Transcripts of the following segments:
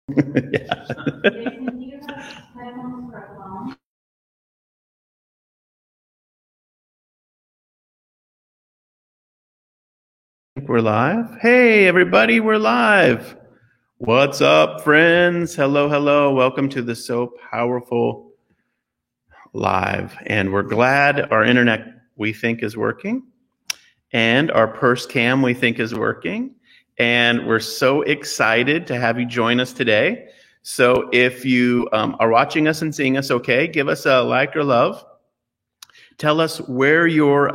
Yeah. We're live. Hey, everybody, we're live. What's up, friends? Hello, hello. Welcome to the So Powerful Live. And we're glad our internet, we think, is working. And our purse cam, we think, is working. And we're so excited to have you join us today. So if you are watching us and seeing us okay, give us a like or love. Tell us where you're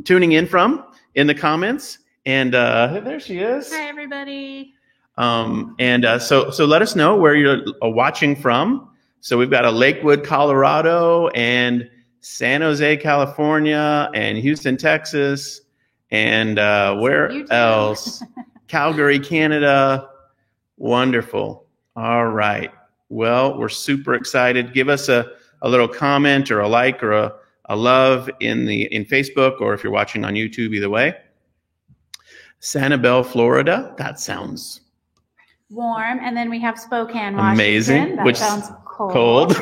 tuning in from in the comments. And there she is. Hi, everybody. So let us know where you're watching from. So we've got a Lakewood, Colorado, and San Jose, California, and Houston, Texas, and where else? Calgary, Canada. Wonderful. All right. Well, we're super excited. Give us a little comment or a like or a love in Facebook, or if you're watching on YouTube, either way. Sanibel, Florida. That sounds warm. And then we have Spokane, Washington. Amazing. That sounds cold.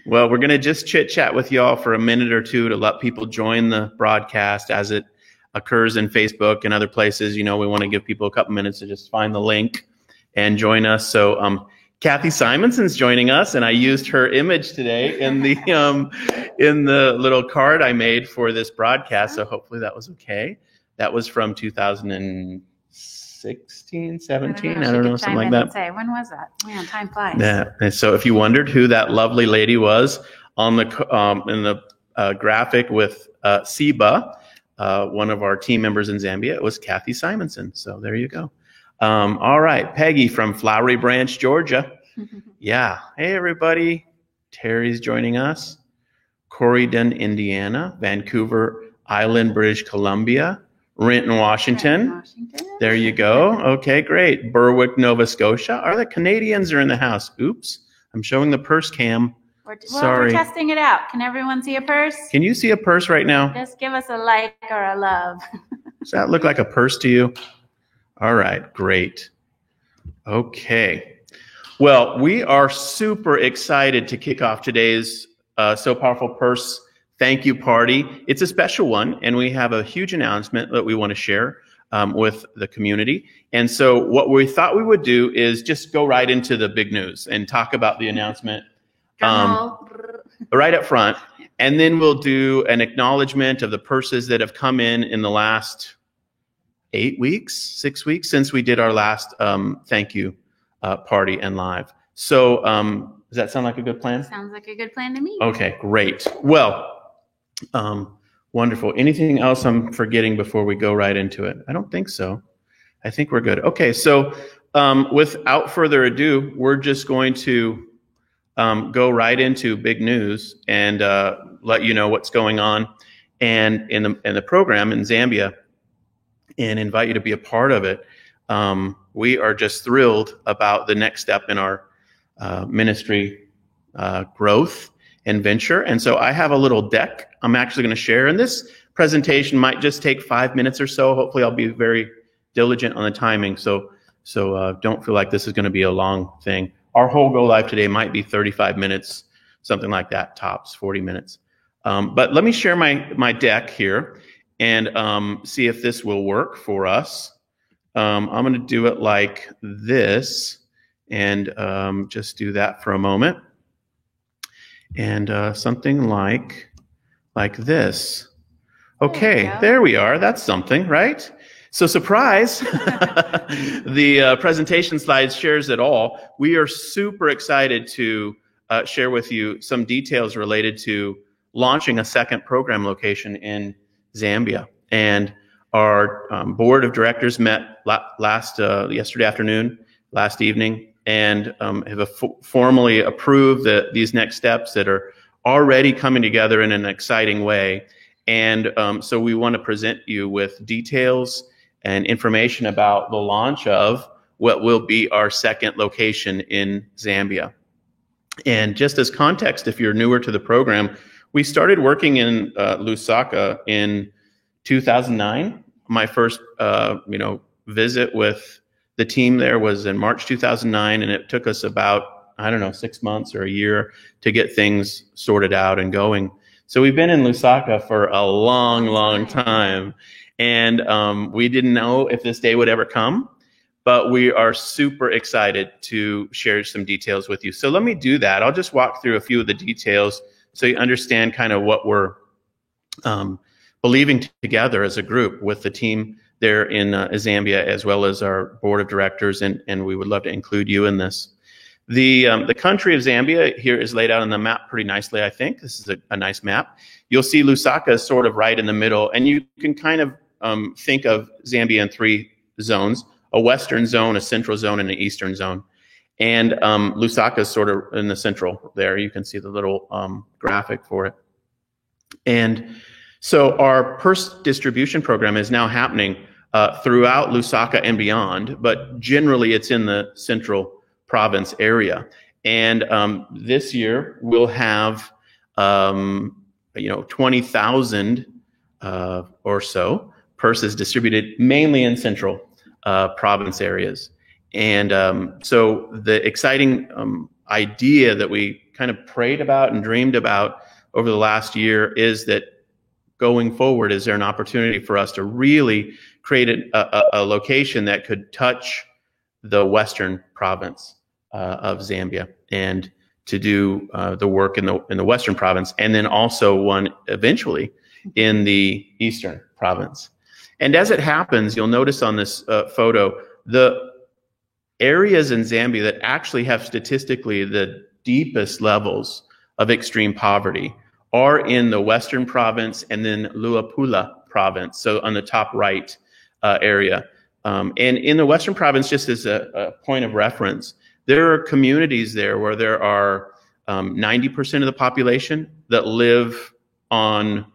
Well, we're going to just chit chat with y'all for a minute or two to let people join the broadcast as it occurs in Facebook and other places. You know, we want to give people a couple minutes to just find the link and join us. So, Kathy Simonson's joining us, and I used her image today in the little card I made for this broadcast. So hopefully that was okay. That was from 2016, 17, I don't know, something like that. Say, when was that? Man, time flies. Yeah. And so if you wondered who that lovely lady was on the in the graphic with Siba, one of our team members in Zambia, it was Kathy Simonson. So there you go. All right, Peggy from Flowery Branch, Georgia. Yeah. Hey, everybody. Terry's joining us. Corydon, Indiana. Vancouver Island, British Columbia. Renton, Washington. There you go. Okay, great. Berwick, Nova Scotia. Are the Canadians are in the house? Oops. I'm showing the purse cam. Sorry. We're testing it out. Can everyone see a purse? Can you see a purse right now? Just give us a like or a love. Does that look like a purse to you? All right, great. Okay. Well, we are super excited to kick off today's So Powerful Purse thank you party. It's a special one, and we have a huge announcement that we want to share with the community. And so what we thought we would do is just go right into the big news and talk about the announcement right up front. And then we'll do an acknowledgement of the purses that have come in the last 6 weeks since we did our last thank you party and live. So does that sound like a good plan? Sounds like a good plan to me. Okay, great. Well, wonderful. Anything else I'm forgetting before we go right into it? I don't think so. I think we're good. Okay, so without further ado, we're just going to go right into big news and let you know what's going on and in the program in Zambia, and invite you to be a part of it. We are just thrilled about the next step in our ministry growth and venture. And so I have a little deck I'm actually going to share. And this presentation might just take 5 minutes or so. Hopefully I'll be very diligent on the timing. So don't feel like this is going to be a long thing. Our whole Go Live today might be 35 minutes, something like that, tops 40 minutes. But let me share my deck here and see if this will work for us. I'm going to do it like this and just do that for a moment. And something like this. Okay, there we are. That's something, right? So surprise, the presentation slides shares it all. We are super excited to share with you some details related to launching a second program location in Zambia. And our board of directors met yesterday afternoon, last evening, and have formally approved these next steps that are already coming together in an exciting way. And so we want to present you with details and information about the launch of what will be our second location in Zambia. And just as context, if you're newer to the program, we started working in Lusaka in 2009. My first, visit with the team there was in March 2009, and it took us about, I don't know, 6 months or a year to get things sorted out and going. So we've been in Lusaka for a long time, and we didn't know if this day would ever come, but we are super excited to share some details with you. So let me do that. I'll just walk through a few of the details so you understand kind of what we're believing together as a group with the team there in Zambia, as well as our board of directors, and we would love to include you in this. The country of Zambia here is laid out on the map pretty nicely, I think. This is a nice map. You'll see Lusaka is sort of right in the middle, and you can kind of think of Zambia in 3 zones: a western zone, a central zone, and an eastern zone. And Lusaka is sort of in the central there. You can see the little graphic for it. And so our purse distribution program is now happening throughout Lusaka and beyond, but generally it's in the central province area. And this year we'll have 20,000 or so purses distributed mainly in central province areas. And so the exciting idea that we kind of prayed about and dreamed about over the last year is that going forward, is there an opportunity for us to really create a location that could touch the western province of Zambia, and to do the work in the western province, and then also one eventually in the eastern province. And as it happens, you'll notice on this photo, the areas in Zambia that actually have statistically the deepest levels of extreme poverty are in the western province and then Luapula province, so on the top right area. And in the western province, just as a point of reference, there are communities there where there are 90% of the population that live on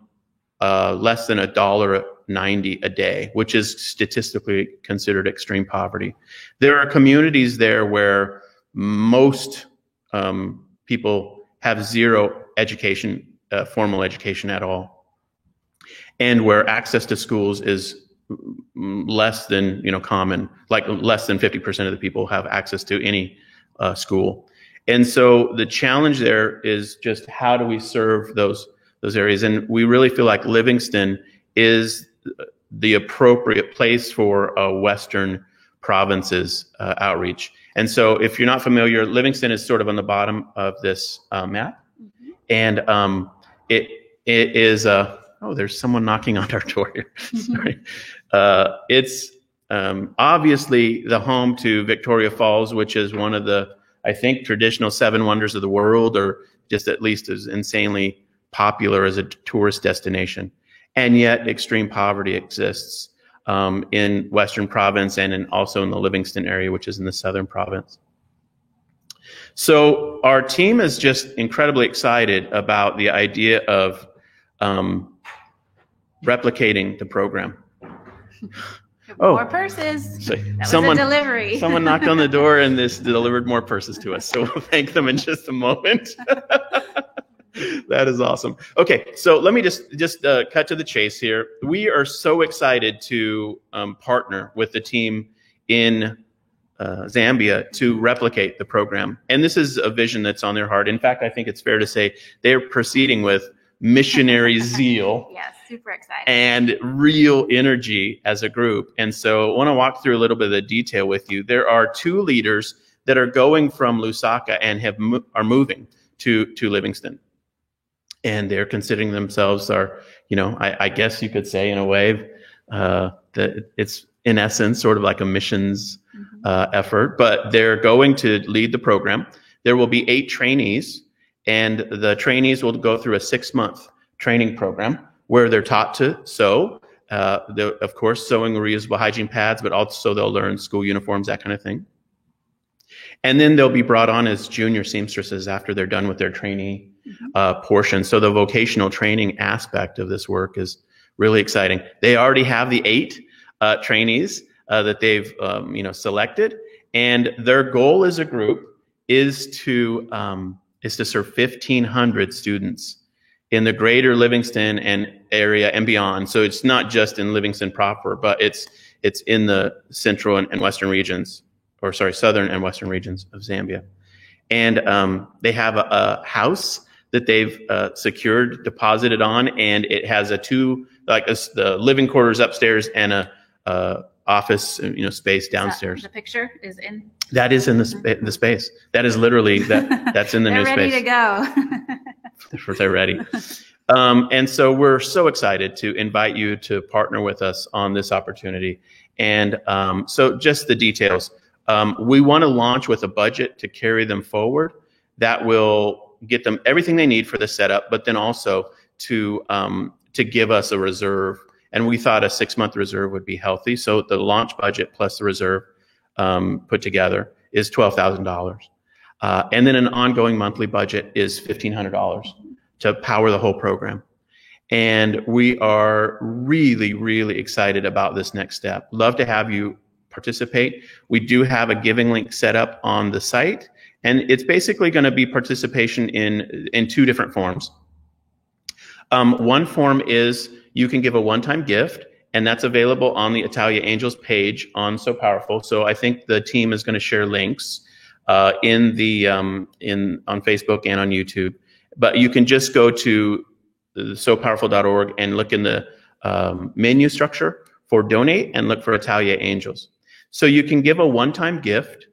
less than $1.90 a day, which is statistically considered extreme poverty. There are communities there where most people have zero education, formal education at all, and where access to schools is less than common, like less than 50% of the people have access to any school. And so the challenge there is just how do we serve those areas? And we really feel like Livingston is the appropriate place for a Western provinces outreach. And so if you're not familiar, Livingston is sort of on the bottom of this map. Mm-hmm. And it is oh, there's someone knocking on our door here. Sorry. It's obviously the home to Victoria Falls, which is one of the, I think, traditional 7 wonders of the world, or just at least as insanely popular as a tourist destination. And yet extreme poverty exists in Western Province and also in the Livingston area, which is in the Southern Province. So our team is just incredibly excited about the idea of replicating the program. More purses. So that was a delivery. Someone knocked on the door and this delivered more purses to us. So we'll thank them in just a moment. That is awesome. Okay, so let me just cut to the chase here. We are so excited to partner with the team in Zambia to replicate the program. And this is a vision that's on their heart. In fact, I think it's fair to say they're proceeding with missionary zeal. Yes, super excited. And real energy as a group. And so I want to walk through a little bit of the detail with you. There are 2 leaders that are going from Lusaka and are moving to Livingston. And they're considering themselves I guess you could say in a way that it's in essence sort of like a missions effort, but they're going to lead the program. There will be 8 trainees, and the trainees will go through a 6-month training program where they're taught to sew, of course, sewing reusable hygiene pads, but also they'll learn school uniforms, that kind of thing. And then they'll be brought on as junior seamstresses after they're done with their trainee portion. So the vocational training aspect of this work is really exciting. They already have the 8 trainees that they've selected, and their goal as a group is to serve 1,500 students in the greater Livingston and area and beyond. So it's not just in Livingston proper, but it's It's in the central and western regions, or sorry, southern and western regions of Zambia. And they have a house that they've secured, deposited on, and it has the living quarters upstairs and a office, space downstairs. The picture is in. That is in the space. That is literally that's in the new space. They're ready to go. They're ready. And so we're so excited to invite you to partner with us on this opportunity. And so just the details. We want to launch with a budget to carry them forward that will get them everything they need for the setup, but then also to give us a reserve. And we thought a 6-month reserve would be healthy. So the launch budget plus the reserve put together is $12,000. And then an ongoing monthly budget is $1,500 to power the whole program. And we are really, really excited about this next step. Love to have you participate. We do have a giving link set up on the site, and it's basically going to be participation in 2 different forms. One form is you can give a one-time gift, and that's available on the Italia Angels page on So Powerful. So I think the team is going to share links on Facebook and on YouTube. But you can just go to sopowerful.org and look in the menu structure for donate and look for Italia Angels. So you can give a one-time gift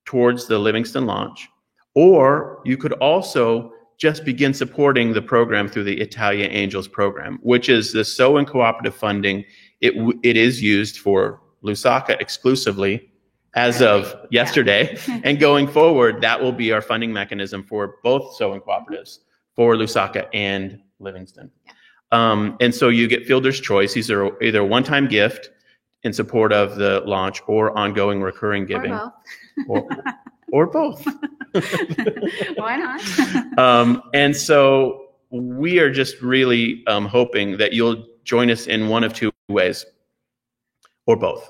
towards the Livingston launch, or you could also just begin supporting the program through the Italia Angels program, which is the SO and cooperative funding. It is used for Lusaka exclusively as of yesterday. And going forward, that will be our funding mechanism for both SO and cooperatives, for Lusaka and Livingston. And so you get fielder's choice. These are either a one-time gift in support of the launch or ongoing recurring giving. Or both. Why not? And so we are just really hoping that you'll join us in one of 2 ways, or both.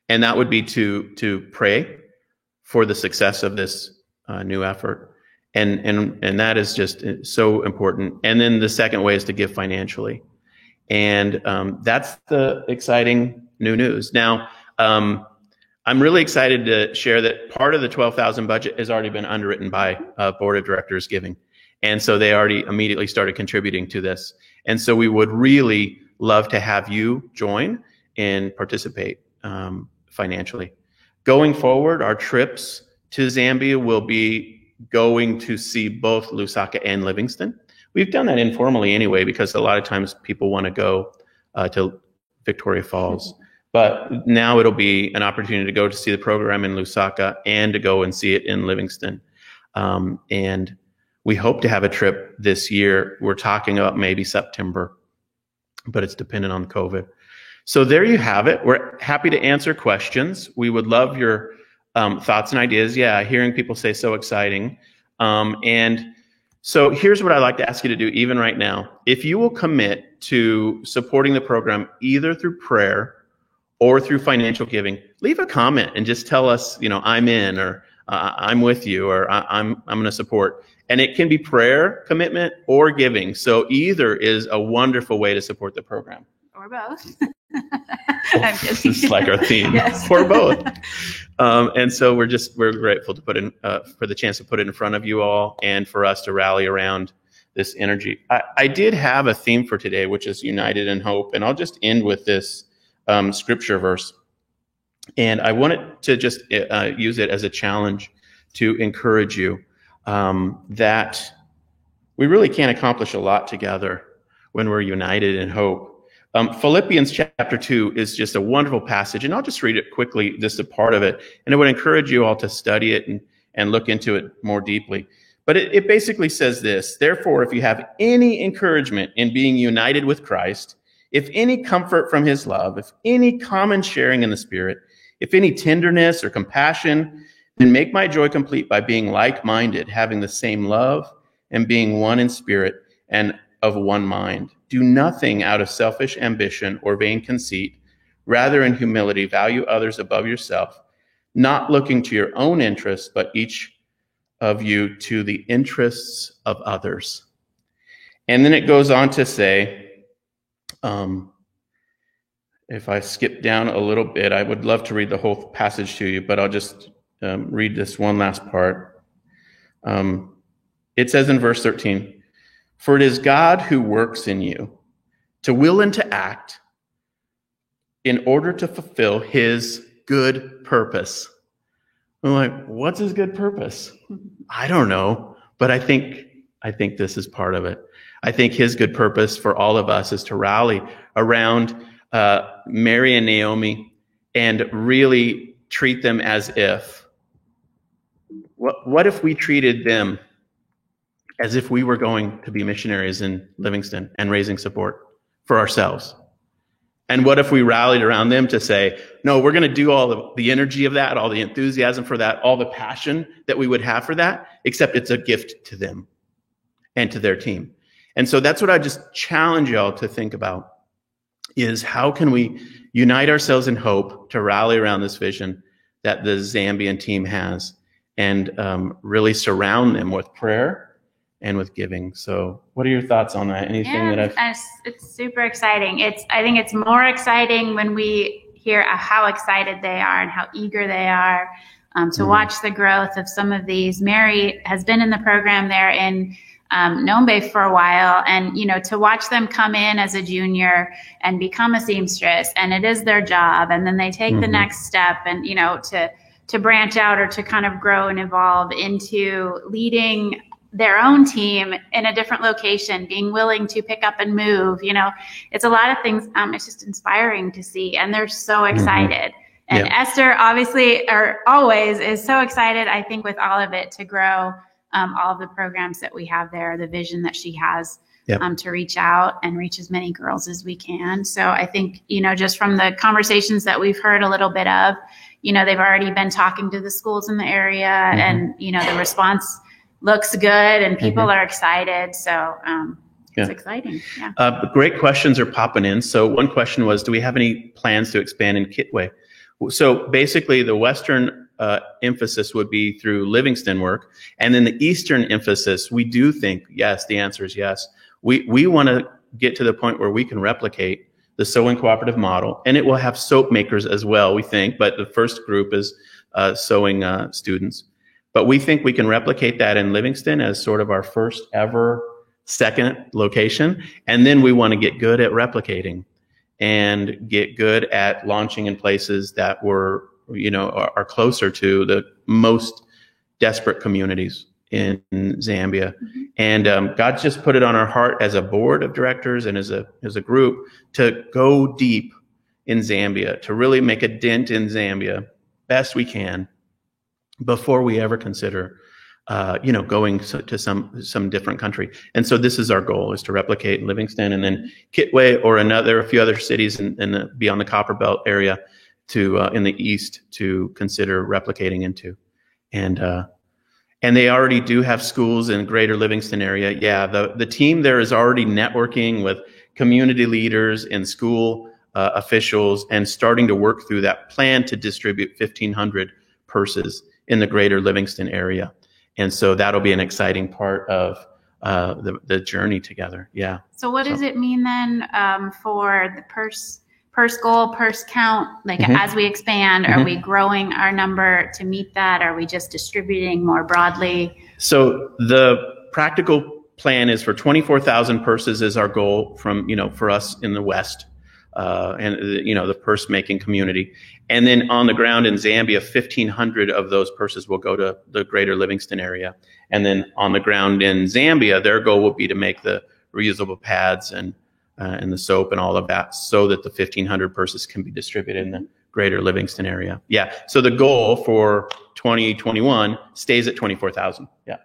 And that would be to pray for the success of this new effort. And that is just so important. And then the second way is to give financially. And that's the exciting new news. Now, I'm really excited to share that part of the 12,000 budget has already been underwritten by Board of Directors Giving. And so they already immediately started contributing to this. And so we would really love to have you join and participate financially. Going forward, our trips to Zambia will be going to see both Lusaka and Livingston. We've done that informally anyway, because a lot of times people want to go to Victoria Falls. But now it'll be an opportunity to go to see the program in Lusaka and to go and see it in Livingston. And we hope to have a trip this year. We're talking about maybe September, but it's dependent on COVID. So there you have it. We're happy to answer questions. We would love your thoughts and ideas. Yeah, hearing people say so exciting. And so here's what I'd like to ask you to do even right now. If you will commit to supporting the program either through prayer or through financial giving, leave a comment and just tell us, I'm in, or I'm with you, or I'm going to support. And it can be prayer, commitment, or giving. So either is a wonderful way to support the program. Or both. I'm just this is like our theme. Yes. Or both. And so we're grateful to put in for the chance to put it in front of you all, and for us to rally around this energy. I did have a theme for today, which is United in Hope, and I'll just end with this scripture verse. And I wanted to just use it as a challenge to encourage you that we really can accomplish a lot together when we're united in hope. Philippians chapter 2 is just a wonderful passage, and I'll just read it quickly, just a part of it. And I would encourage you all to study it and look into it more deeply. But it basically says this: therefore, if you have any encouragement in being united with Christ, if any comfort from his love, if any common sharing in the Spirit, if any tenderness or compassion, then make my joy complete by being like-minded, having the same love, and being one in spirit and of one mind. Do nothing out of selfish ambition or vain conceit. Rather, in humility, value others above yourself, not looking to your own interests, but each of you to the interests of others. And then it goes on to say, if I skip down a little bit, I would love to read the whole passage to you, but I'll just read this one last part. It says in verse 13, "For it is God who works in you to will and to act in order to fulfill his good purpose." I'm like, what's his good purpose? I don't know, but I think this is part of it. I think his good purpose for all of us is to rally around Mary and Naomi and really treat them as if. What if we treated them as if we were going to be missionaries in Livingston and raising support for ourselves? And what if we rallied around them to say, no, we're going to do all the energy of that, all the enthusiasm for that, all the passion that we would have for that, except it's a gift to them and to their team. And so that's what I just challenge y'all to think about, is how can we unite ourselves in hope to rally around this vision that the Zambian team has, and really surround them with prayer and with giving. So what are your thoughts on that? Anything it's super exciting. I think it's more exciting when we hear how excited they are and how eager they are to watch the growth of some of these. Mary has been in the program there in Nombe for a while, and to watch them come in as a junior and become a seamstress, and it is their job, and then they take the next step, and to branch out or to kind of grow and evolve into leading their own team in a different location, being willing to pick up and move. It's a lot of things. It's just inspiring to see, and they're so excited. And Esther always is so excited, I think, with all of it, to grow all of the programs that we have there, the vision that she has to reach out and reach as many girls as we can. So I think, just from the conversations that we've heard a little bit of, they've already been talking to the schools in the area, and, the response looks good, and people are excited. So it's exciting. Yeah. Great questions are popping in. So one question was, do we have any plans to expand in Kitwe? So basically the Western emphasis would be through Livingston work. And then the Eastern emphasis, we do think, yes, the answer is yes. We want to get to the point where we can replicate the sewing cooperative model, and it will have soap makers as well, we think, but the first group is sewing students. But we think we can replicate that in Livingston as sort of our first ever second location. And then we want to get good at replicating and get good at launching in places that are closer to the most desperate communities in Zambia. And God's just put it on our heart as a board of directors and as a group to go deep in Zambia, to really make a dent in Zambia best we can, before we ever consider, going to some different country. And so this is our goal, is to replicate in Livingston, and then Kitwe or a few other cities beyond the Copper Belt area in the east to consider replicating into. And they already do have schools in greater Livingston area. Yeah, the team there is already networking with community leaders and school officials, and starting to work through that plan to distribute 1,500 purses in the greater Livingston area. And so that'll be an exciting part of the journey together. Yeah. So what does it mean then for the purse goal, purse count? Like as we expand, are we growing our number to meet that? Are we just distributing more broadly? So the practical plan is for 24,000 purses is our goal for us in the West. The purse making community. And then on the ground in Zambia, 1,500 of those purses will go to the greater Livingston area. And then on the ground in Zambia, their goal will be to make the reusable pads and the soap and all of that, so that the 1,500 purses can be distributed in the greater Livingston area. Yeah. So the goal for 2021 stays at 24,000. Yeah.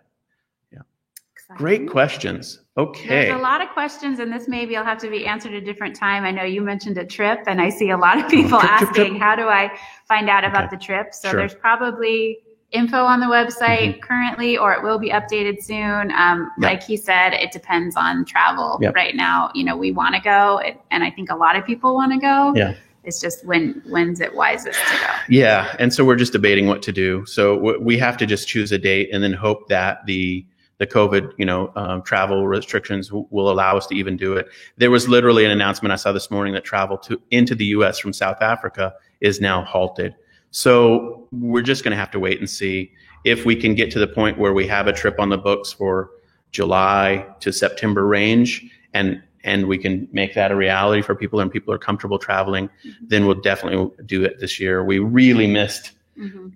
Great questions. Okay. There's a lot of questions, and this maybe will have to be answered at a different time. I know you mentioned a trip, and I see a lot of people asking, how do I find out about the trip? So there's probably info on the website currently, or it will be updated soon. Like he said, it depends on travel. Right now, we want to go, and I think a lot of people want to go. Yeah. It's just when's it wisest to go? Yeah. And so we're just debating what to do. So we have to just choose a date and then hope that the the COVID, travel restrictions will allow us to even do it. There was literally an announcement I saw this morning that travel into the U.S. from South Africa is now halted. So we're just going to have to wait and see if we can get to the point where we have a trip on the books for July to September range, and we can make that a reality for people, and people are comfortable traveling. Then we'll definitely do it this year. We really missed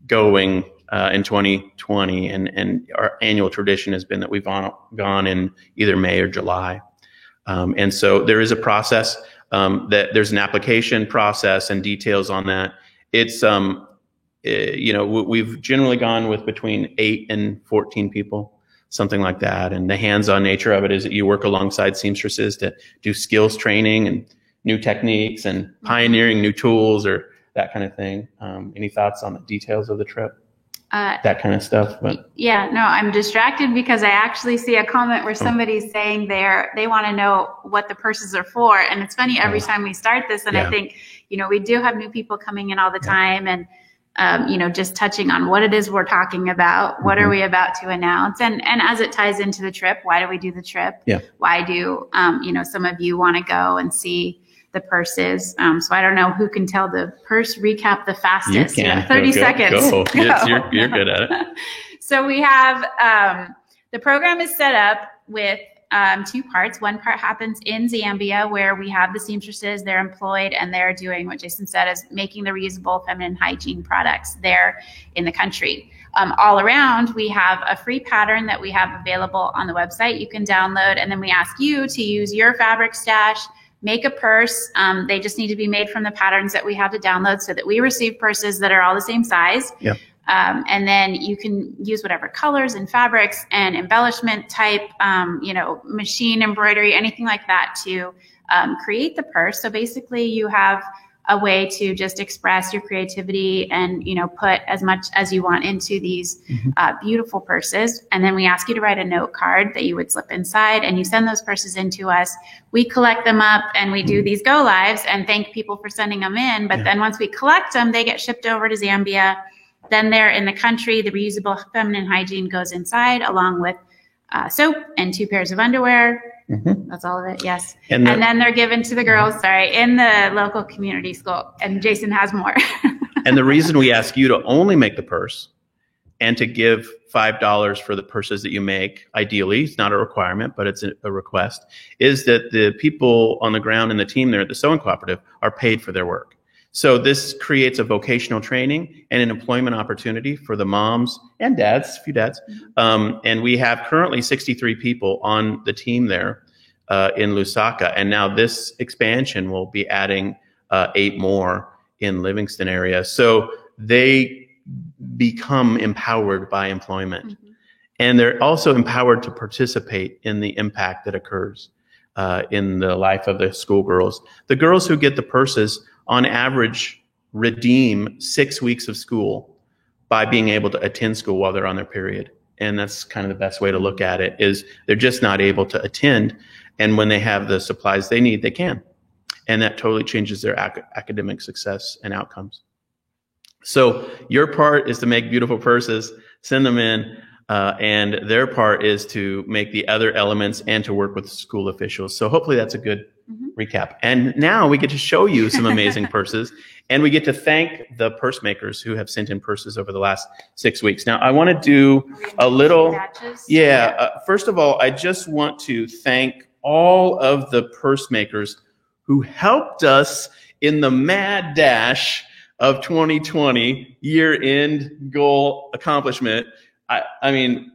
going in 2020, and our annual tradition has been that we've gone in either May or July. And so there is a process, that there's an application process and details on that. It's, we've generally gone with between 8 and 14 people, something like that. And the hands-on nature of it is that you work alongside seamstresses to do skills training and new techniques and pioneering new tools or that kind of thing. Any thoughts on the details of the trip? That kind of stuff. But yeah, no, I'm distracted because I actually see a comment where somebody's saying they want to know what the purses are for. And it's funny every time we start this, and I think, we do have new people coming in all the time, and just touching on what it is we're talking about, what are we about to announce, and as it ties into the trip, why do we do the trip? Yeah. Why do some of you want to go and see the purses? So I don't know who can tell the purse recap the fastest. You can. 30 seconds. Go. Yes, you're good at it. So we have the program is set up with 2 parts. One part happens in Zambia, where we have the seamstresses, they're employed, and they're doing what Jason said is making the reusable feminine hygiene products there in the country. All around, we have a free pattern that we have available on the website you can download, and then we ask you to use your fabric stash, make a purse. They just need to be made from the patterns that we have to download so that we receive purses that are all the same size. Yep. And then you can use whatever colors and fabrics and embellishment type, machine embroidery, anything like that to create the purse. So basically you have a way to just express your creativity and, put as much as you want into these beautiful purses. And then we ask you to write a note card that you would slip inside, and you send those purses in to us. We collect them up and we do these go lives and thank people for sending them in. But then once we collect them, they get shipped over to Zambia. Then they're in the country. The reusable feminine hygiene goes inside along with soap and 2 pairs of underwear. That's all of it. Yes. And then they're given to the girls, in the local community school. And Jason has more. And the reason we ask you to only make the purse and to give $5 for the purses that you make, ideally, it's not a requirement, but it's a request, is that the people on the ground and the team there at the Sewing Cooperative are paid for their work. So this creates a vocational training and an employment opportunity for the moms and dads, a few dads. And we have currently 63 people on the team there in Lusaka. And now this expansion will be adding 8 more in Livingston area. So they become empowered by employment. And they're also empowered to participate in the impact that occurs in the life of the schoolgirls. The girls who get the purses on average redeem 6 weeks of school by being able to attend school while they're on their period. And that's kind of the best way to look at it, is they're just not able to attend. And when they have the supplies they need, they can. And that totally changes their academic success and outcomes. So your part is to make beautiful purses, send them in, and their part is to make the other elements and to work with school officials. So hopefully that's a good recap. And now we get to show you some amazing purses, and we get to thank the purse makers who have sent in purses over the last 6 weeks. Now I want to do a little, first of all, I just want to thank all of the purse makers who helped us in the mad dash of 2020 year-end goal accomplishment. I mean,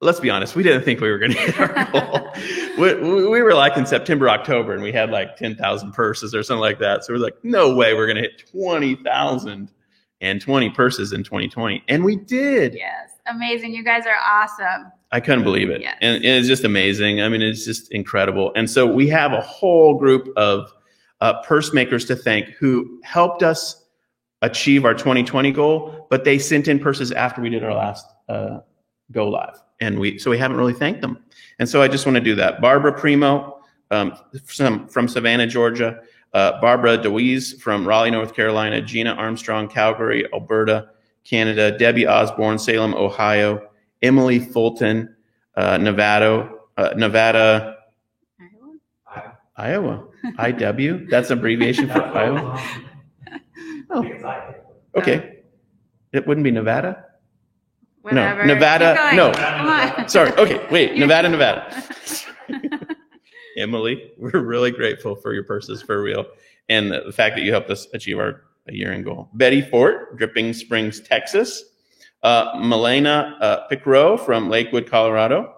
let's be honest, we didn't think we were going to hit our goal. We were like in September, October, and we had like 10,000 purses or something like that. So we're like, no way we're going to hit 20,020 purses in 2020. And we did. Yes. Amazing. You guys are awesome. I couldn't believe it. Yes. And it's just amazing. I mean, it's just incredible. And so we have a whole group of purse makers to thank who helped us achieve our 2020 goal, but they sent in purses after we did our last go live. And so we haven't really thanked them. And so I just want to do that. Barbara Primo from Savannah, Georgia. Barbara DeWeese from Raleigh, North Carolina. Gina Armstrong, Calgary, Alberta, Canada. Debbie Osborne, Salem, Ohio. Emily Fulton, Nevada, Iowa. IW. That's abbreviation for Iowa. Oh, okay. It wouldn't be Nevada. Whatever. No, Nevada. No, Come on. sorry. Okay, wait. Nevada. Emily, we're really grateful for your purses, for real, and the fact that you helped us achieve our year-end goal. Betty Fort, Dripping Springs, Texas. Milena Picro from Lakewood, Colorado.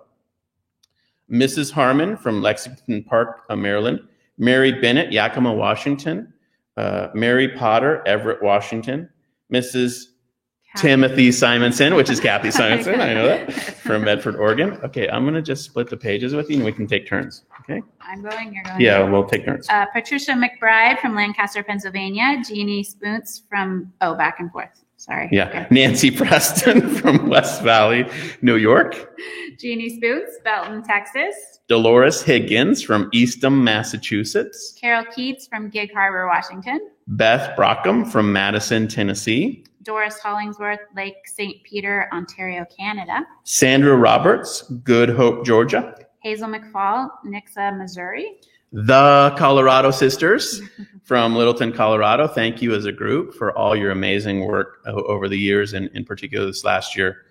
Mrs. Harmon from Lexington Park, Maryland. Mary Bennett, Yakima, Washington. Mary Potter, Everett, Washington. Mrs. Timothy Simonson, which is Kathy Simonson, I know that, from Medford, Oregon. Okay, I'm going to just split the pages with you and we can take turns, okay? I'm going, you're going. Yeah, we'll take turns. Patricia McBride from Lancaster, Pennsylvania. Jeannie Spoontz from, back and forth. Sorry. Yeah, Okay. Nancy Preston from West Valley, New York. Jeannie Spoontz, Belton, Texas. Dolores Higgins from Eastham, Massachusetts. Carol Keats from Gig Harbor, Washington. Beth Brockham from Madison, Tennessee. Doris Hollingsworth, Lake St. Peter, Ontario, Canada. Sandra Roberts, Good Hope, Georgia. Hazel McFall, Nixa, Missouri. The Colorado Sisters from Littleton, Colorado. Thank you as a group for all your amazing work over the years, and in particular this last year.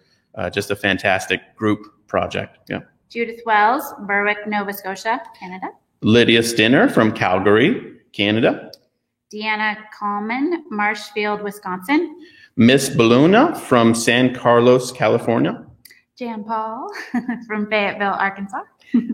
Just a fantastic group project. Yeah. Judith Wells, Berwick, Nova Scotia, Canada. Lydia Stinner from Calgary, Canada. Deanna Coleman, Marshfield, Wisconsin. Miss Baluna from San Carlos, California. Jan Paul from Fayetteville, Arkansas.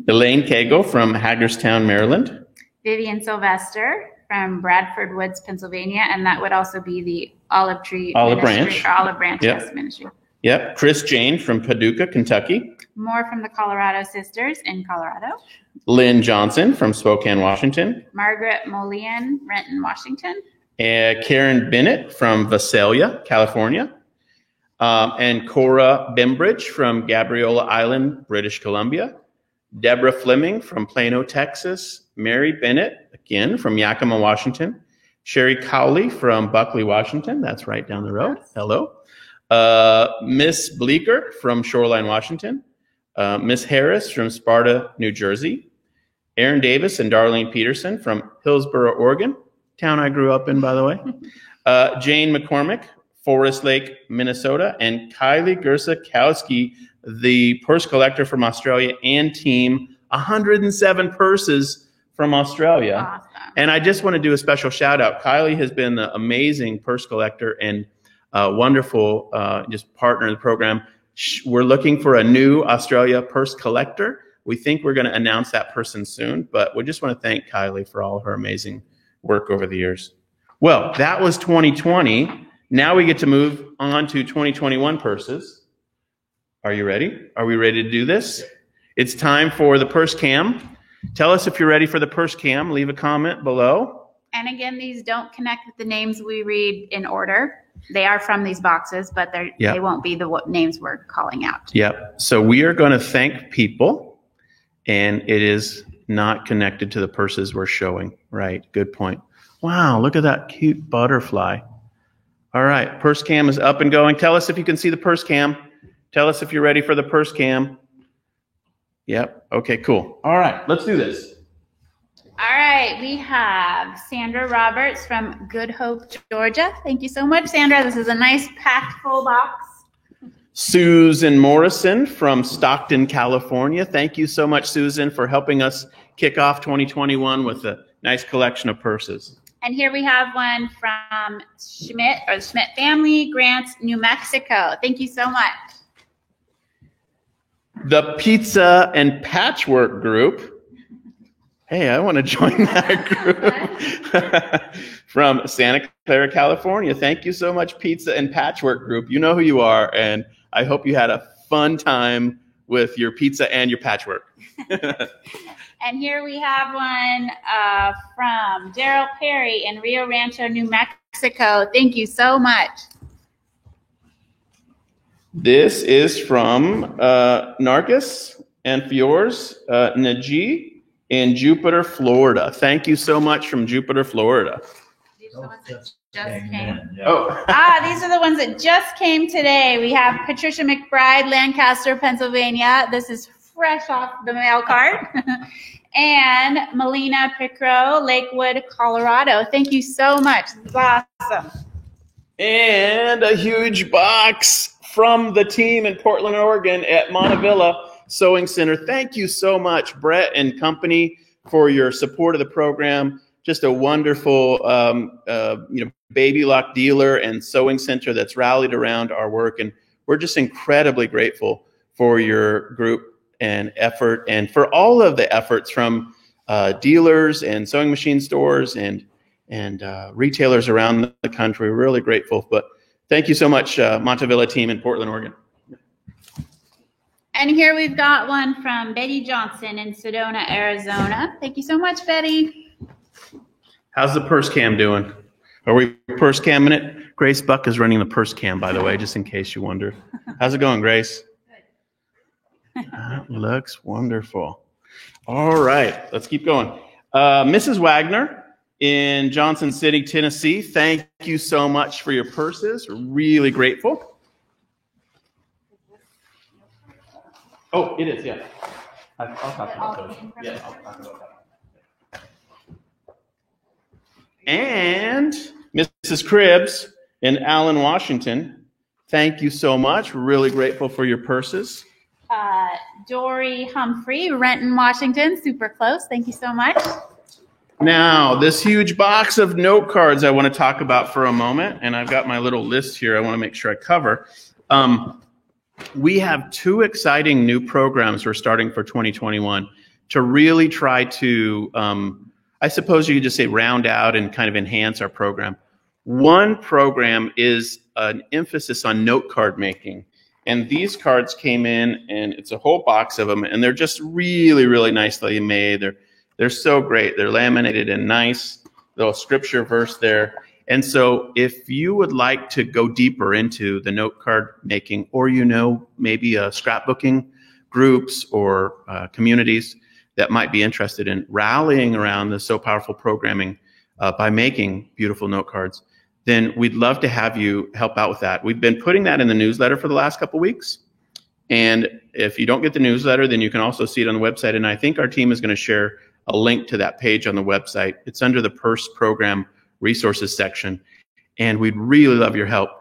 Elaine Cagle from Hagerstown, Maryland. Vivian Sylvester from Bradford Woods, Pennsylvania, and that would also be the Olive Tree Olive Ministry, Branch. or Olive Branch Yep. Yes, Ministry. Yep. Chris Jane from Paducah, Kentucky. More from the Colorado Sisters in Colorado. Lynn Johnson from Spokane, Washington. Margaret Molian, Renton, Washington. Karen Bennett from Visalia, California. And Cora Bembridge from Gabriola Island, British Columbia. Deborah Fleming from Plano, Texas. Mary Bennett, again, from Yakima, Washington. Sherry Cowley from Buckley, Washington. That's right down the road. Hello. Miss Bleeker from Shoreline, Washington. Miss Harris from Sparta, New Jersey. Aaron Davis and Darlene Peterson from Hillsboro, Oregon, town I grew up in, by the way. Jane McCormick, Forest Lake, Minnesota. And Kylie Gersakowski, the purse collector from Australia, and team 107 purses from Australia. Awesome. And I just want to do a special shout out. Kylie has been an amazing purse collector and wonderful just partner in the program. We're looking for a new Australia purse collector. We think we're going to announce that person soon, but we just want to thank Kylie for all her amazing work over the years. Well, that was 2020. Now we get to move on to 2021 purses. Are you ready? Are we ready to do this? It's time for the purse cam. Tell us if you're ready for the purse cam. Leave a comment below. And again, these don't connect with the names we read in order. They are from these boxes, but they won't be the names we're calling out. Yep. So we are going to thank people, and it is not connected to the purses we're showing. Right. Good point. Wow. Look at that cute butterfly. All right. Purse cam is up and going. Tell us if you can see the purse cam. Tell us if you're ready for the purse cam. Yep. Okay, cool. All right. Let's do this. All right, we have Sandra Roberts from Good Hope, Georgia. Thank you so much, Sandra. This is a nice packed full box. Susan Morrison from Stockton, California. Thank you so much, Susan, for helping us kick off 2021 with a nice collection of purses. And here we have one from Schmidt, or the Schmidt family, Grants, New Mexico. Thank you so much. The Pizza and Patchwork Group. Hey, I want to join that group. From Santa Clara, California. Thank you so much, Pizza and Patchwork Group. You know who you are, and I hope you had a fun time with your pizza and your patchwork. And here we have one from Daryl Perry in Rio Rancho, New Mexico. Thank you so much. This is from Narcus and Fiors Najee in Jupiter, Florida. Thank you so much from Jupiter, Florida. These are the ones that just came. Yeah. Oh, These are the ones that just came today. We have Patricia McBride, Lancaster, Pennsylvania. This is fresh off the mail cart. And Melina Picro, Lakewood, Colorado. Thank you so much. This is awesome. And a huge box from the team in Portland, Oregon at Montavilla Sewing Center. Thank you so much, Brett and company, for your support of the program. Just a wonderful Baby Lock dealer and sewing center that's rallied around our work. And we're just incredibly grateful for your group and effort, and for all of the efforts from dealers and sewing machine stores and retailers around the country. We're really grateful. But thank you so much, Montavilla team in Portland, Oregon. And here we've got one from Betty Johnson in Sedona, Arizona. Thank you so much, Betty. How's the purse cam doing? Are we purse camming it? Grace Buck is running the purse cam, by the way, just in case you wonder. How's it going, Grace? That looks wonderful. All right, let's keep going. Mrs. Wagner in Johnson City, Tennessee, thank you so much for your purses. We're really grateful. Oh, it is, yeah. I'll talk about those. Yeah, I'll talk about that. And Mrs. Cribbs in Allen, Washington, thank you so much. We're really grateful for your purses. Dory Humphrey, Renton, Washington, super close. Thank you so much. Now, this huge box of note cards I want to talk about for a moment, and I've got my little list here I want to make sure I cover. We have 2 exciting new programs we're starting for 2021 to really try to, I suppose you could just say, round out and kind of enhance our program. One program is an emphasis on note card making. And these cards came in, and it's a whole box of them, and they're just really, really nicely made. They're so great. They're laminated and nice, little scripture verse there. And so if you would like to go deeper into the note card making, or maybe scrapbooking groups or communities that might be interested in rallying around the So Powerful programming by making beautiful note cards, then we'd love to have you help out with that. We've been putting that in the newsletter for the last couple weeks. And if you don't get the newsletter, then you can also see it on the website. And I think our team is going to share a link to that page on the website. It's under the PERS program resources section. And we'd really love your help.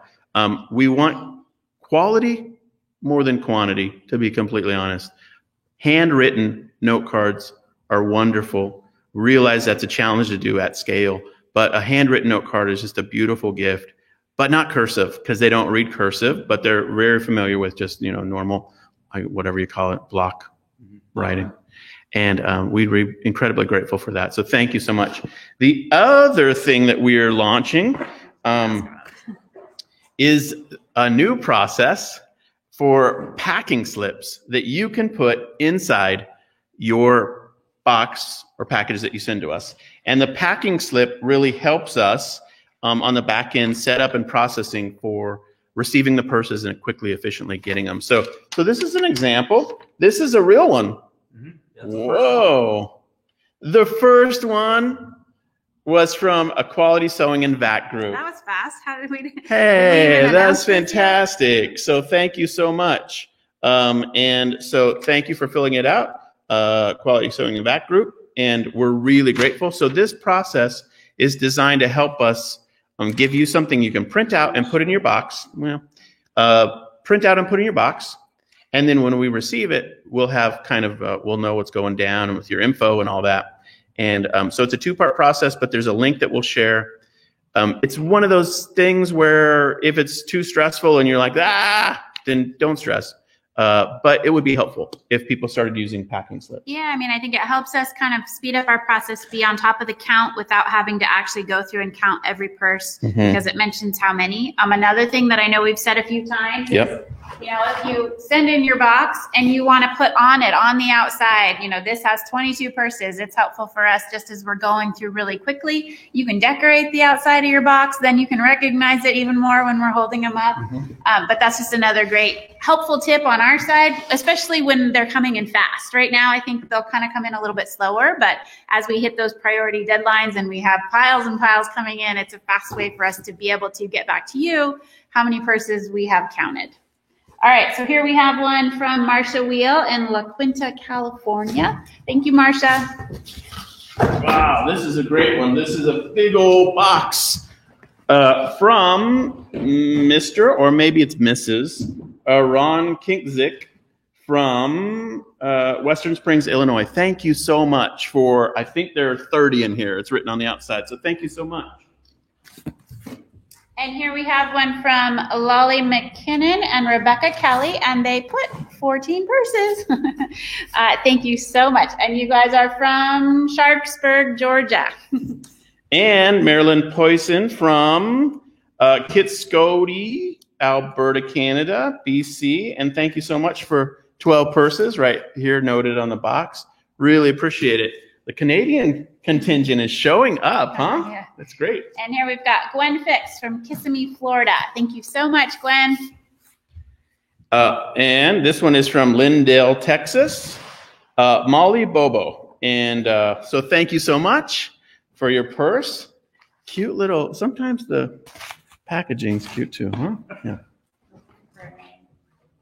We want quality more than quantity, to be completely honest. Handwritten note cards are wonderful. Realize that's a challenge to do at scale. But a handwritten note card is just a beautiful gift, but not cursive, because they don't read cursive, but they're very familiar with just, normal, whatever you call it, block writing. And we'd be incredibly grateful for that. So thank you so much. The other thing that we are launching is a new process for packing slips that you can put inside your box or packages that you send to us. And the packing slip really helps us on the back end set up and processing for receiving the purses and quickly, efficiently getting them. So this is an example. This is a real one. Mm-hmm. Whoa. The first one was from a Quality Sewing and VAT group. That was fast. How did we? Hey, that's fantastic. So thank you so much. And so thank you for filling it out. Quality Sewing and VAT group, and we're really grateful. So this process is designed to help us give you something you can print out and put in your box. Print out and put in your box, and then when we receive it, we'll have we'll know what's going down with your info and all that. And so it's a 2-part process, but there's a link that we'll share. It's one of those things where if it's too stressful and you're like, then don't stress. But it would be helpful if people started using packing slips. Yeah, I think it helps us kind of speed up our process, be on top of the count without having to actually go through and count every purse because it mentions how many. Another thing that I know we've said a few times is, if you send in your box and you want to put on it on the outside, this has 22 purses. It's helpful for us just as we're going through really quickly. You can decorate the outside of your box, then you can recognize it even more when we're holding them up. But that's just another great helpful tip on our side, especially when they're coming in fast. Right now, I think they'll kind of come in a little bit slower, but as we hit those priority deadlines and we have piles and piles coming in, it's a fast way for us to be able to get back to you how many purses we have counted. All right, so here we have one from Marsha Wheel in La Quinta, California. Thank you, Marsha. Wow, this is a great one. This is a big old box from Mr. or maybe it's Mrs. Ron Kinkzik from Western Springs, Illinois. Thank you so much for, I think there are 30 in here. It's written on the outside, so thank you so much. And here we have one from Lolly McKinnon and Rebecca Kelly, and they put 14 purses. Thank you so much. And you guys are from Sharpsburg, Georgia. And Marilyn Poisson from Kitscoty, Alberta, Canada, BC. And thank you so much for 12 purses right here noted on the box. Really appreciate it. The Canadian contingent is showing up, huh? Yeah. That's great. And here we've got Gwen Fix from Kissimmee, Florida. Thank you so much, Gwen. And this one is from Lindale, Texas, Molly Bobo. And so thank you so much for your purse. Cute little, sometimes the packaging's cute too, huh? Yeah.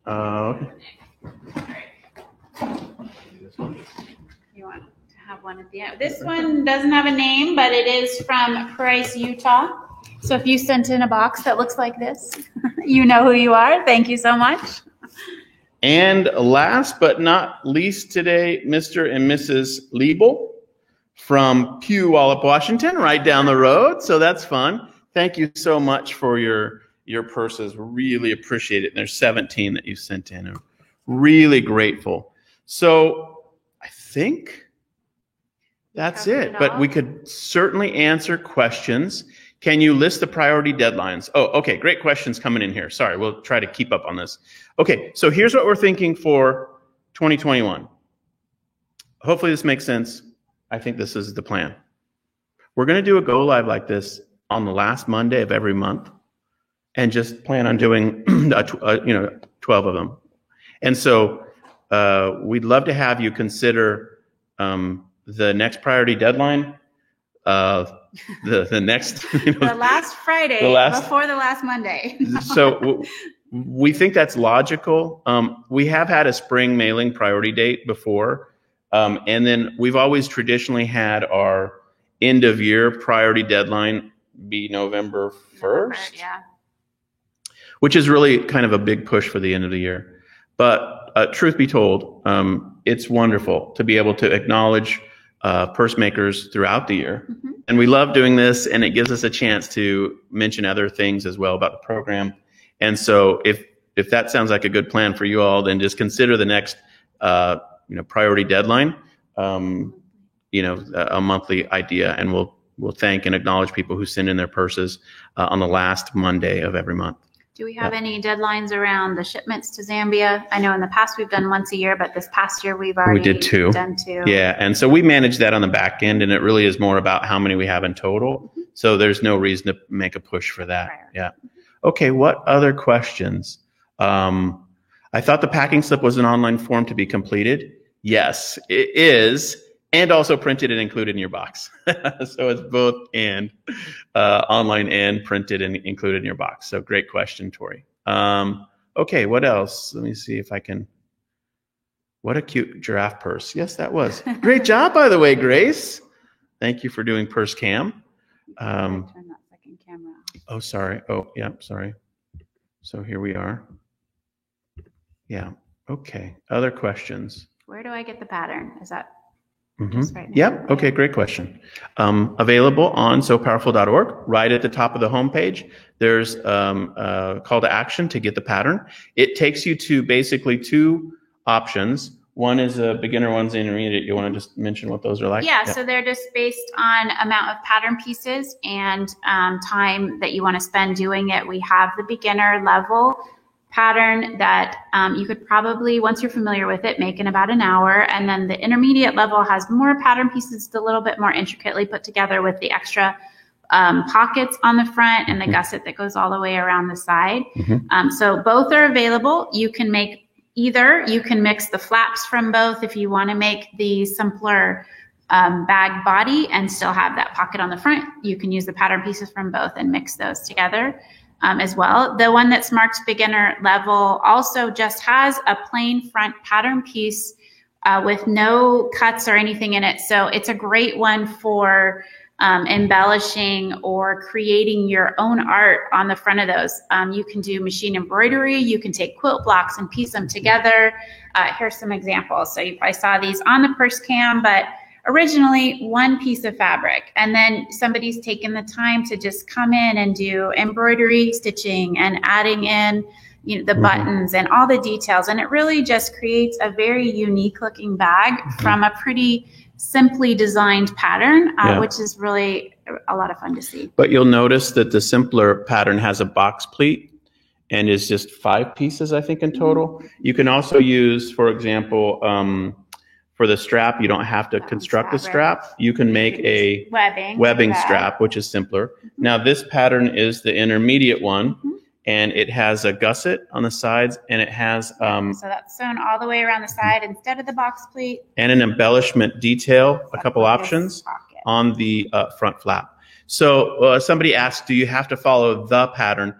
Okay. You want to have one at the end. This one doesn't have a name, but it is from Price, Utah. So if you sent in a box that looks like this, you know who you are. Thank you so much. And last but not least today, Mr. and Mrs. Liebel from Puyallup, Washington, right down the road. So that's fun. Thank you so much for your purses. Really appreciate it. And there's 17 that you sent in. I'm really grateful. So I think that's it. But we could certainly answer questions. Can you list the priority deadlines? Oh, okay. Great questions coming in here. Sorry, we'll try to keep up on this. Okay, so here's what we're thinking for 2021. Hopefully this makes sense. I think this is the plan. We're going to do a go live like this on the last Monday of every month and just plan on doing 12 of them. And so we'd love to have you consider the next priority deadline, the next the last Friday before the last Monday. So we think that's logical. We have had a spring mailing priority date before. And then we've always traditionally had our end of year priority deadline be November 1st, which is really kind of a big push for the end of the year. But truth be told, it's wonderful to be able to acknowledge purse makers throughout the year. Mm-hmm. And we love doing this, and it gives us a chance to mention other things as well about the program. And so if that sounds like a good plan for you all, then just consider the next priority deadline, a monthly idea, and we'll thank and acknowledge people who send in their purses on the last Monday of every month. Do we have any deadlines around the shipments to Zambia? I know in the past we've done once a year, but this past year we did done two. Yeah, and so we manage that on the back end, and it really is more about how many we have in total. Mm-hmm. So there's no reason to make a push for that. Right. Yeah. Okay, what other questions? I thought the packing slip was an online form to be completed. Yes, it is, and also printed and included in your box. So it's both and online and printed and included in your box. So great question, Tori. Okay, what else? Let me see if I can. What a cute giraffe purse. Yes, that was. Great job, by the way, Grace. Thank you for doing Purse Cam. Turn that second camera off. Oh, sorry. Oh, yeah, sorry. So here we are. Yeah, okay. Other questions? Where do I get the pattern? Is that just right now? Yep. Okay, great question. Available on sopowerful.org. Right at the top of the homepage, there's a call to action to get the pattern. It takes you to basically two options. One is a beginner, one's intermediate. You want to just mention what those are like? Yeah, so they're just based on amount of pattern pieces and time that you want to spend doing it. We have the beginner level pattern that you could probably, once you're familiar with it, make in about an hour. And then the intermediate level has more pattern pieces, a little bit more intricately put together with the extra pockets on the front and the gusset that goes all the way around the side. Mm-hmm. So both are available. You can make either. You can mix the flaps from both if you want to make the simpler bag body and still have that pocket on the front. You can use the pattern pieces from both and mix those together. as well. The one that's marked beginner level also just has a plain front pattern piece with no cuts or anything in it. So it's a great one for embellishing or creating your own art on the front of those. You can do machine embroidery. You can take quilt blocks and piece them together. Here's some examples. So you probably saw these on the purse cam, but originally one piece of fabric, and then somebody's taken the time to just come in and do embroidery, stitching, and adding in the buttons and all the details. And it really just creates a very unique looking bag from a pretty simply designed pattern, which is really a lot of fun to see. But you'll notice that the simpler pattern has a box pleat and is just 5 pieces, I think, in total. You can also use, for example, for the strap, you don't have to construct a strap. You can make a webbing strap, which is simpler. Now, this pattern is the intermediate one, and it has a gusset on the sides, and it has so that's sewn all the way around the side instead of the box pleat, and an embellishment detail, a couple options on the front flap. So somebody asked, do you have to follow the pattern?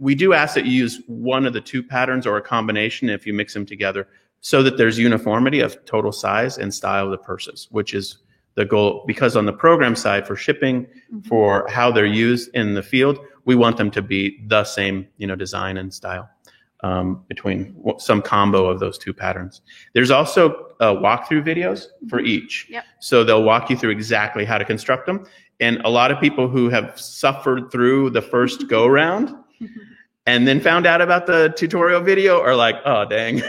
We do ask that you use one of the 2 patterns or a combination if you mix them together, so that there's uniformity of total size and style of the purses, which is the goal. Because on the program side, for shipping, for how they're used in the field, we want them to be the same, design and style between some combo of those 2 patterns. There's also walkthrough videos for each. So they'll walk you through exactly how to construct them. And a lot of people who have suffered through the first go round and then found out about the tutorial video are like, oh, dang.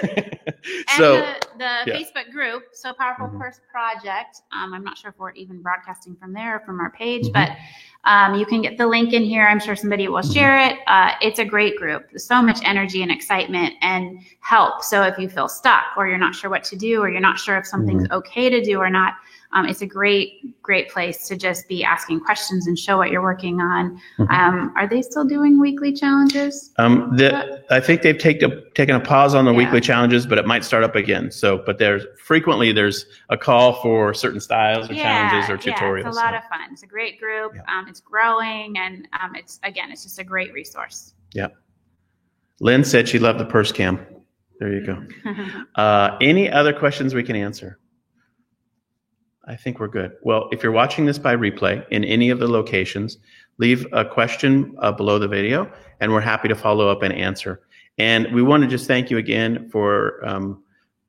So the Facebook group, So Powerful Purse Project, I'm not sure if we're even broadcasting from there or from our page, but you can get the link in here. I'm sure somebody will share it. It's a great group. There's so much energy and excitement and help. So if you feel stuck or you're not sure what to do or you're not sure if something's okay to do or not, it's a great place to just be asking questions and show what you're working on. Are they still doing weekly challenges? I think they've taken a pause on the weekly challenges, but it might start up again. So, but there's a call for certain styles or challenges or tutorials. Yeah, it's a lot of fun. It's a great group. It's growing, and it's just a great resource. Yeah. Lynn said she loved the purse cam. There you go. Any other questions we can answer? I think we're good. Well, if you're watching this by replay in any of the locations, leave a question below the video, and we're happy to follow up and answer. And we want to just thank you again for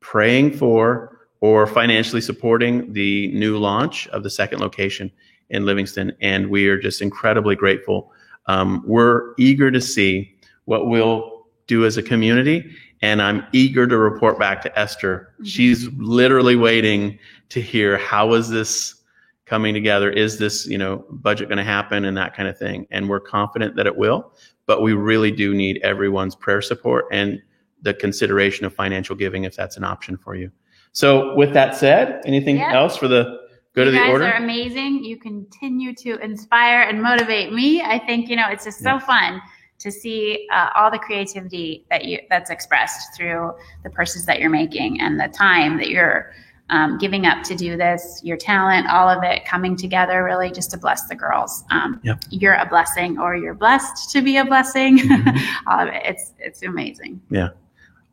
praying for or financially supporting the new launch of the second location in Livingston. And we are just incredibly grateful. We're eager to see what we'll do as a community. And I'm eager to report back to Esther. She's literally waiting to hear, how is this coming together? Is this, budget going to happen and that kind of thing? And we're confident that it will, but we really do need everyone's prayer support and the consideration of financial giving if that's an option for you. So with that said, anything else for the good of the order? You guys are amazing. You continue to inspire and motivate me. I think, it's just so fun to see all the creativity that's expressed through the purses that you're making and the time that you're giving up to do this, your talent, all of it coming together really just to bless the girls. You're a blessing, or you're blessed to be a blessing. All of it. It's amazing. Yeah.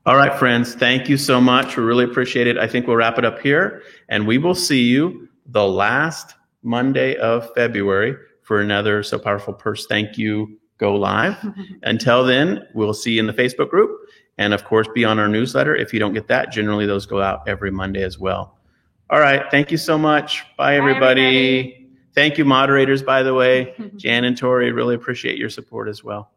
All right, friends. Thank you so much. We really appreciate it. I think we'll wrap it up here, and we will see you the last Monday of February for another So Powerful Purse Thank You Go Live. Until then, we'll see you in the Facebook group. And of course, be on our newsletter. If you don't get that, generally those go out every Monday as well. All right. Thank you so much. Bye, everybody. Thank you, moderators, by the way. Jan and Tori, really appreciate your support as well.